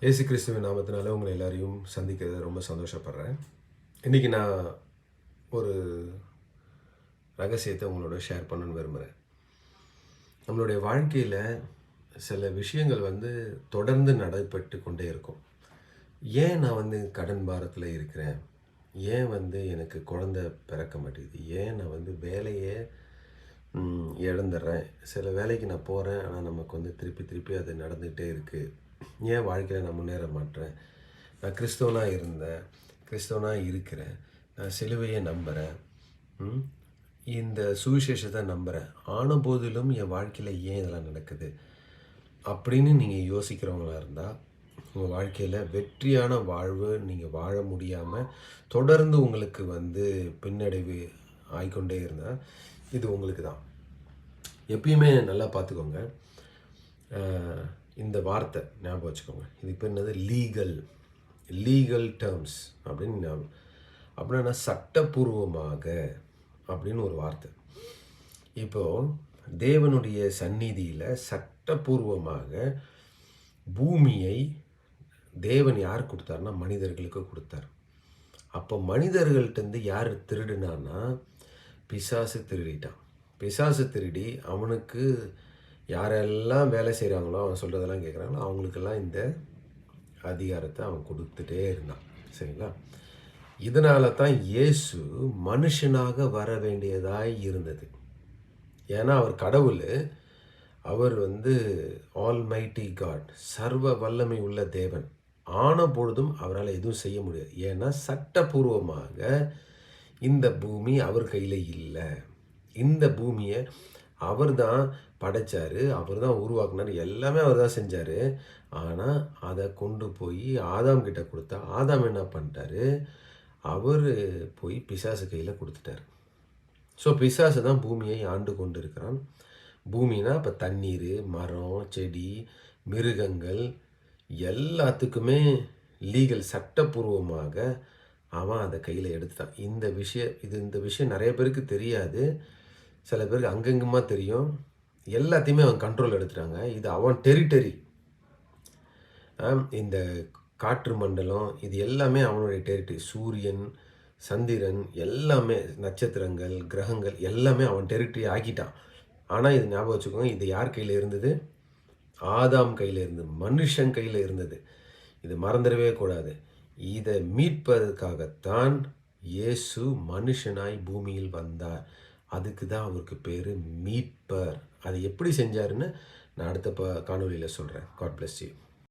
இயேசு கிறிஸ்துவின் நாமத்தினால உங்களை எல்லாரையும் சந்திக்கிறது ரொம்ப சந்தோஷப்படுறேன். இன்றைக்கி நான் ஒரு ரகசியத்தை உங்களோட ஷேர் பண்ணணும்னு விரும்புகிறேன். நம்மளுடைய வாழ்க்கையில் சில விஷயங்கள் தொடர்ந்து நடைபெற்று கொண்டே இருக்கும். ஏன் நான் கடன் பாரத்தில் இருக்கிறேன், ஏன் எனக்கு குழந்தை பிறக்க மாட்டேங்குது, ஏன் நான் வேலையை இழந்துடுறேன், சில வேலைக்கு நான் போகிறேன் ஆனால் நமக்கு திருப்பி திருப்பி அது நடந்துகிட்டே இருக்குது, ஏன் வாழ்க்கையில் நான் முன்னேற மாட்டேன், நான் கிறிஸ்தவனாக இருக்கிறேன், நான் சிலுவையை நம்புகிறேன், இந்த சுவிசேஷத்தை நம்புகிறேன், ஆன போதிலும் என் வாழ்க்கையில் ஏன் இதெல்லாம் நடக்குது அப்படின்னு நீங்கள் யோசிக்கிறவங்களா இருந்தால் உங்கள் வாழ்க்கையில் வெற்றியான வாழ்வு நீங்கள் வாழ முடியாமல் தொடர்ந்து உங்களுக்கு பின்னடைவு ஆகிக்கொண்டே இருந்தால் இது உங்களுக்கு தான். எப்பயுமே நல்லா பார்த்துக்கோங்க, இந்த வார்த்தை ஞாபகம் வச்சுக்கோங்க. இது இப்போ என்னது, லீகல் டேர்ம்ஸ் அப்படின்னு ஞாபகம். அப்படின்னா சட்டப்பூர்வமாக அப்படின்னு ஒரு வார்த்தை. இப்போது தேவனுடைய சந்நிதியில் சட்டப்பூர்வமாக பூமியை தேவன் யார் கொடுத்தாருன்னா மனிதர்களுக்கு கொடுத்தார். அப்போ மனிதர்கள்ட்டேருந்து யார் திருடினான்னா பிசாசு திருடிட்டான். பிசாசு திருடி அவனுக்கு யாரெல்லாம் வேலை செய்கிறாங்களோ, அவன் சொல்கிறதெல்லாம் கேட்குறாங்களோ, அவங்களுக்கெல்லாம் இந்த அதிகாரத்தை அவன் கொடுத்துட்டே இருந்தான். சரிங்களா? இதனால தான் இயேசு மனுஷனாக வர வேண்டியதாய் இருந்தது. ஏன்னா அவர் கடவுள், அவர் ஆல்மைட்டி காட், சர்வ வல்லமை உள்ள தேவன். ஆன பொழுதும் அவரால் எதுவும் செய்ய முடியாது. ஏன்னா சட்டபூர்வமாக இந்த பூமி அவர் கையில் இல்லை. இந்த பூமியை அவர் தான் படைச்சார், அவர் தான் உருவாக்குனார், எல்லாமே அவர் தான் செஞ்சார். ஆனால் அதை கொண்டு போய் ஆதாம் கிட்ட கொடுத்தா ஆதாம் என்ன பண்ணிட்டாரு, அவர் போய் பிசாசு கையில் கொடுத்துட்டார். ஸோ பிசாசு தான் பூமியை ஆண்டு கொண்டு இருக்கிறான். பூமினா இப்போ தண்ணீர், மரம், செடி, மிருகங்கள் எல்லாத்துக்குமே லீகல் சட்டப்பூர்வமாக அவன் அதை கையில் எடுத்துட்டான். இந்த விஷயம் நிறைய பேருக்கு தெரியாது, சில பேருக்கு அங்கங்குமா தெரியும். எல்லாத்தையுமே அவன் கண்ட்ரோல் எடுத்துட்டாங்க. இது அவன் டெரிட்டரி. இந்த காற்று மண்டலம் இது எல்லாமே அவனுடைய டெரிட்டரி. சூரியன், சந்திரன், எல்லாமே நட்சத்திரங்கள், கிரகங்கள் எல்லாமே அவன் டெரிட்டரி ஆக்கிட்டான். ஆனால் இது ஞாபகம் வச்சுக்கோங்க, இது யார் கையில் இருந்தது? ஆதாம் கையில் இருந்தது, மனுஷன் கையில் இருந்தது. இது மறந்துடவே கூடாது. இதை மீட்பதற்காகத்தான் இயேசு மனுஷனாய் பூமியில் வந்தார். அதுக்கு தான் அவருக்கு பேர் மீட்பர். அதை எப்படி செஞ்சாருன்னு நான் அடுத்த காணொலியில் சொல்கிறேன். God bless you.